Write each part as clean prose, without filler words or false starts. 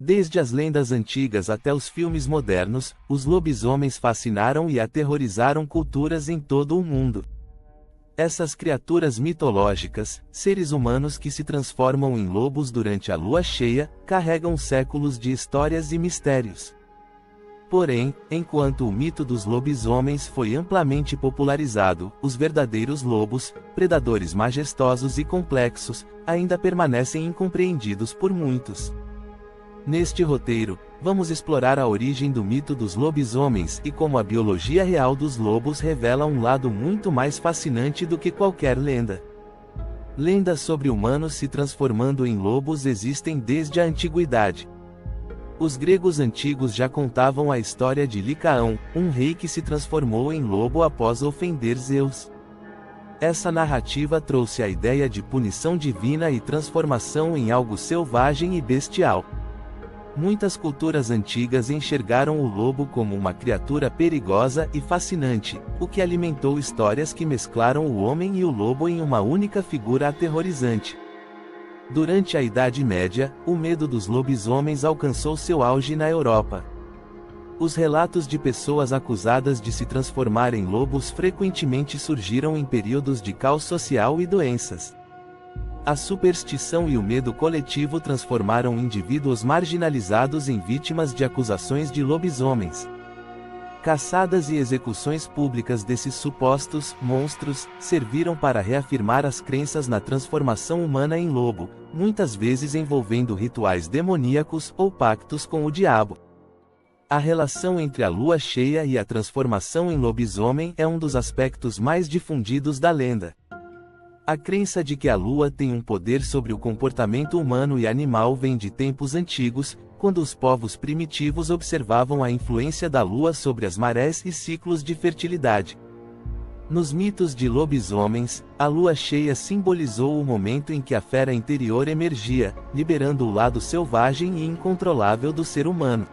Desde as lendas antigas até os filmes modernos, os lobisomens fascinaram e aterrorizaram culturas em todo o mundo. Essas criaturas mitológicas, seres humanos que se transformam em lobos durante a lua cheia, carregam séculos de histórias e mistérios. Porém, enquanto o mito dos lobisomens foi amplamente popularizado, os verdadeiros lobos, predadores majestosos e complexos, ainda permanecem incompreendidos por muitos. Neste roteiro, vamos explorar a origem do mito dos lobisomens e como a biologia real dos lobos revela um lado muito mais fascinante do que qualquer lenda. Lendas sobre humanos se transformando em lobos existem desde a antiguidade. Os gregos antigos já contavam a história de Licaão, um rei que se transformou em lobo após ofender Zeus. Essa narrativa trouxe a ideia de punição divina e transformação em algo selvagem e bestial. Muitas culturas antigas enxergaram o lobo como uma criatura perigosa e fascinante, o que alimentou histórias que mesclaram o homem e o lobo em uma única figura aterrorizante. Durante a Idade Média, o medo dos lobisomens alcançou seu auge na Europa. Os relatos de pessoas acusadas de se transformar em lobos frequentemente surgiram em períodos de caos social e doenças. A superstição e o medo coletivo transformaram indivíduos marginalizados em vítimas de acusações de lobisomens. Caçadas e execuções públicas desses supostos monstros serviram para reafirmar as crenças na transformação humana em lobo, muitas vezes envolvendo rituais demoníacos ou pactos com o diabo. A relação entre a lua cheia e a transformação em lobisomem é um dos aspectos mais difundidos da lenda. A crença de que a lua tem um poder sobre o comportamento humano e animal vem de tempos antigos, quando os povos primitivos observavam a influência da lua sobre as marés e ciclos de fertilidade. Nos mitos de lobisomens, a lua cheia simbolizou o momento em que a fera interior emergia, liberando o lado selvagem e incontrolável do ser humano.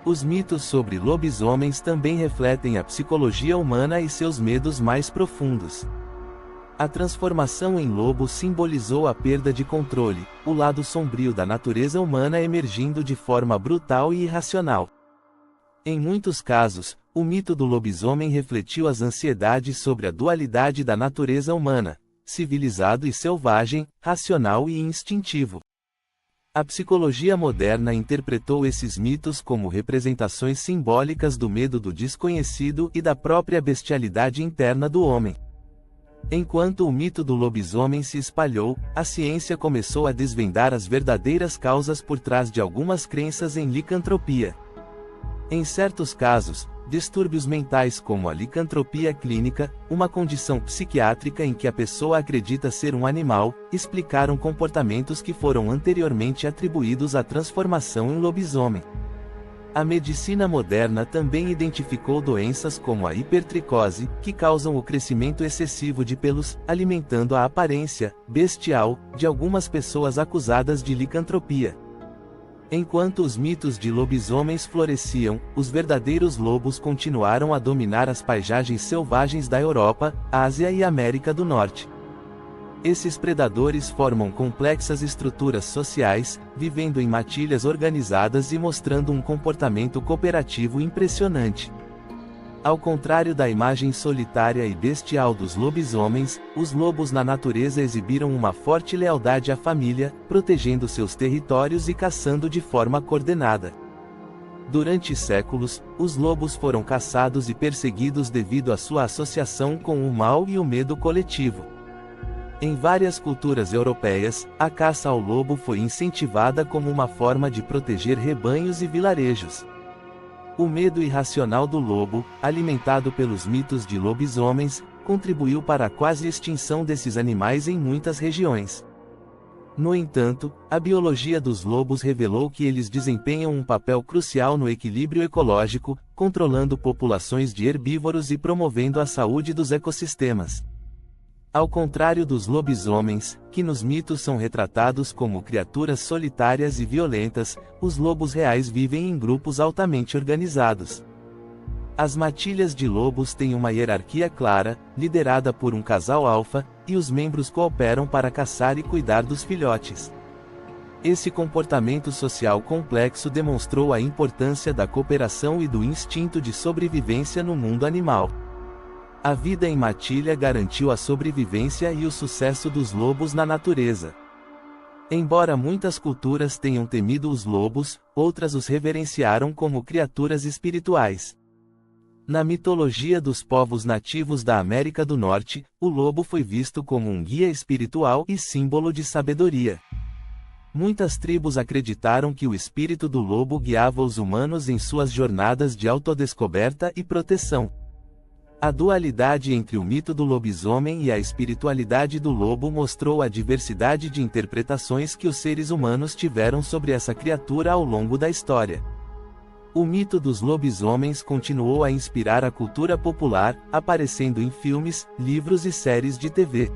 Os mitos sobre lobisomens também refletem a psicologia humana e seus medos mais profundos. A transformação em lobo simbolizou a perda de controle, o lado sombrio da natureza humana emergindo de forma brutal e irracional. Em muitos casos, o mito do lobisomem refletiu as ansiedades sobre a dualidade da natureza humana, civilizado e selvagem, racional e instintivo. A psicologia moderna interpretou esses mitos como representações simbólicas do medo do desconhecido e da própria bestialidade interna do homem. Enquanto o mito do lobisomem se espalhou, a ciência começou a desvendar as verdadeiras causas por trás de algumas crenças em licantropia. Em certos casos, distúrbios mentais como a licantropia clínica, uma condição psiquiátrica em que a pessoa acredita ser um animal, explicaram comportamentos que foram anteriormente atribuídos à transformação em lobisomem. A medicina moderna também identificou doenças como a hipertricose, que causam o crescimento excessivo de pelos, alimentando a aparência bestial de algumas pessoas acusadas de licantropia. Enquanto os mitos de lobisomens floresciam, os verdadeiros lobos continuaram a dominar as paisagens selvagens da Europa, Ásia e América do Norte. Esses predadores formam complexas estruturas sociais, vivendo em matilhas organizadas e mostrando um comportamento cooperativo impressionante. Ao contrário da imagem solitária e bestial dos lobisomens, os lobos na natureza exibiram uma forte lealdade à família, protegendo seus territórios e caçando de forma coordenada. Durante séculos, os lobos foram caçados e perseguidos devido à sua associação com o mal e o medo coletivo. Em várias culturas europeias, a caça ao lobo foi incentivada como uma forma de proteger rebanhos e vilarejos. O medo irracional do lobo, alimentado pelos mitos de lobisomens, contribuiu para a quase extinção desses animais em muitas regiões. No entanto, a biologia dos lobos revelou que eles desempenham um papel crucial no equilíbrio ecológico, controlando populações de herbívoros e promovendo a saúde dos ecossistemas. Ao contrário dos lobisomens, que nos mitos são retratados como criaturas solitárias e violentas, os lobos reais vivem em grupos altamente organizados. As matilhas de lobos têm uma hierarquia clara, liderada por um casal alfa, e os membros cooperam para caçar e cuidar dos filhotes. Esse comportamento social complexo demonstrou a importância da cooperação e do instinto de sobrevivência no mundo animal. A vida em matilha garantiu a sobrevivência e o sucesso dos lobos na natureza. Embora muitas culturas tenham temido os lobos, outras os reverenciaram como criaturas espirituais. Na mitologia dos povos nativos da América do Norte, o lobo foi visto como um guia espiritual e símbolo de sabedoria. Muitas tribos acreditaram que o espírito do lobo guiava os humanos em suas jornadas de autodescoberta e proteção. A dualidade entre o mito do lobisomem e a espiritualidade do lobo mostrou a diversidade de interpretações que os seres humanos tiveram sobre essa criatura ao longo da história. O mito dos lobisomens continuou a inspirar a cultura popular, aparecendo em filmes, livros e séries de TV.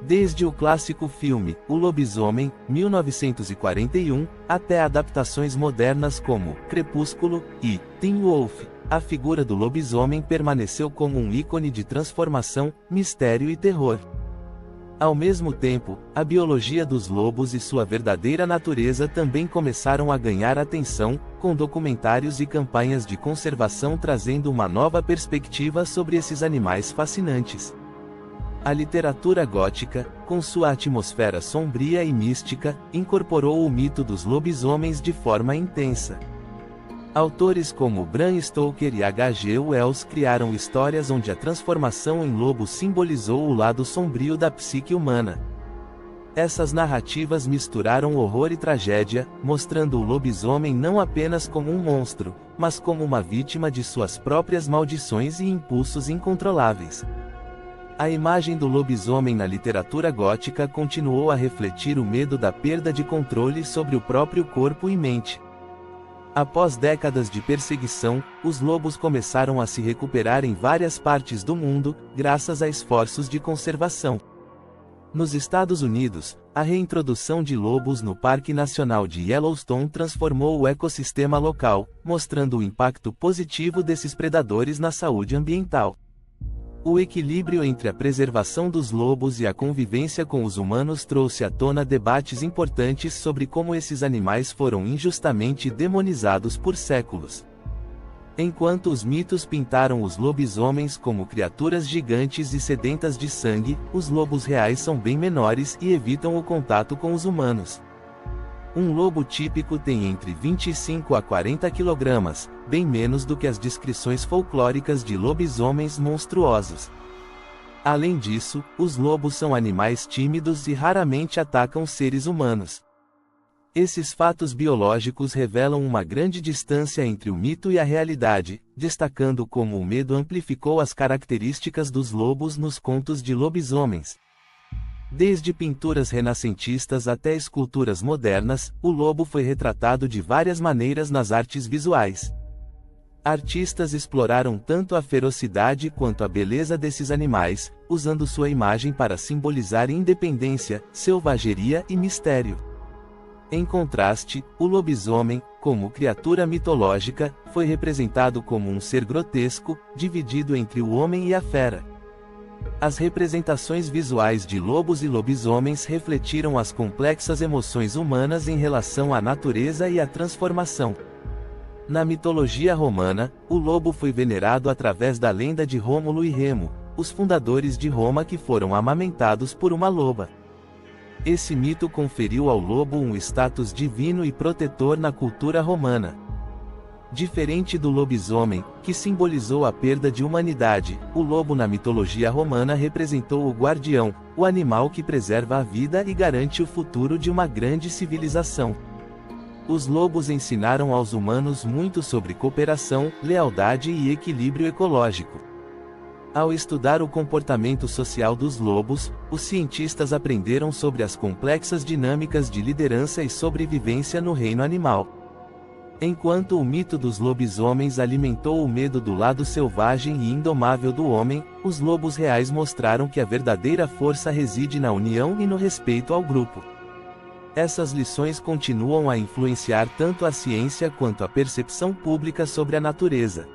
Desde o clássico filme O Lobisomem, 1941, até adaptações modernas como Crepúsculo e Teen Wolf, a figura do lobisomem permaneceu como um ícone de transformação, mistério e terror. Ao mesmo tempo, a biologia dos lobos e sua verdadeira natureza também começaram a ganhar atenção, com documentários e campanhas de conservação trazendo uma nova perspectiva sobre esses animais fascinantes. A literatura gótica, com sua atmosfera sombria e mística, incorporou o mito dos lobisomens de forma intensa. Autores como Bram Stoker e H.G. Wells criaram histórias onde a transformação em lobo simbolizou o lado sombrio da psique humana. Essas narrativas misturaram horror e tragédia, mostrando o lobisomem não apenas como um monstro, mas como uma vítima de suas próprias maldições e impulsos incontroláveis. A imagem do lobisomem na literatura gótica continuou a refletir o medo da perda de controle sobre o próprio corpo e mente. Após décadas de perseguição, os lobos começaram a se recuperar em várias partes do mundo, graças a esforços de conservação. Nos Estados Unidos, a reintrodução de lobos no Parque Nacional de Yellowstone transformou o ecossistema local, mostrando o impacto positivo desses predadores na saúde ambiental. O equilíbrio entre a preservação dos lobos e a convivência com os humanos trouxe à tona debates importantes sobre como esses animais foram injustamente demonizados por séculos. Enquanto os mitos pintaram os lobisomens como criaturas gigantes e sedentas de sangue, os lobos reais são bem menores e evitam o contato com os humanos. Um lobo típico tem entre 25 a 40 kg, bem menos do que as descrições folclóricas de lobisomens monstruosos. Além disso, os lobos são animais tímidos e raramente atacam seres humanos. Esses fatos biológicos revelam uma grande distância entre o mito e a realidade, destacando como o medo amplificou as características dos lobos nos contos de lobisomens. Desde pinturas renascentistas até esculturas modernas, o lobo foi retratado de várias maneiras nas artes visuais. Artistas exploraram tanto a ferocidade quanto a beleza desses animais, usando sua imagem para simbolizar independência, selvageria e mistério. Em contraste, o lobisomem, como criatura mitológica, foi representado como um ser grotesco, dividido entre o homem e a fera. As representações visuais de lobos e lobisomens refletiram as complexas emoções humanas em relação à natureza e à transformação. Na mitologia romana, o lobo foi venerado através da lenda de Rômulo e Remo, os fundadores de Roma que foram amamentados por uma loba. Esse mito conferiu ao lobo um status divino e protetor na cultura romana. Diferente do lobisomem, que simbolizou a perda de humanidade, o lobo na mitologia romana representou o guardião, o animal que preserva a vida e garante o futuro de uma grande civilização. Os lobos ensinaram aos humanos muito sobre cooperação, lealdade e equilíbrio ecológico. Ao estudar o comportamento social dos lobos, os cientistas aprenderam sobre as complexas dinâmicas de liderança e sobrevivência no reino animal. Enquanto o mito dos lobisomens alimentou o medo do lado selvagem e indomável do homem, os lobos reais mostraram que a verdadeira força reside na união e no respeito ao grupo. Essas lições continuam a influenciar tanto a ciência quanto a percepção pública sobre a natureza.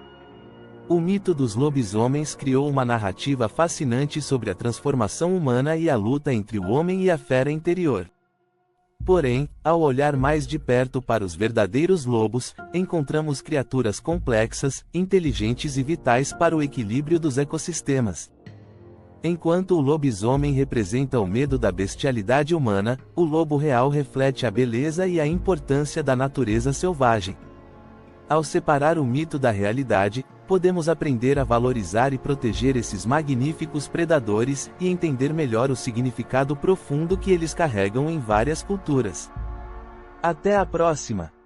O mito dos lobisomens criou uma narrativa fascinante sobre a transformação humana e a luta entre o homem e a fera interior. Porém, ao olhar mais de perto para os verdadeiros lobos, encontramos criaturas complexas, inteligentes e vitais para o equilíbrio dos ecossistemas. Enquanto o lobisomem representa o medo da bestialidade humana, o lobo real reflete a beleza e a importância da natureza selvagem. Ao separar o mito da realidade, podemos aprender a valorizar e proteger esses magníficos predadores e entender melhor o significado profundo que eles carregam em várias culturas. Até a próxima!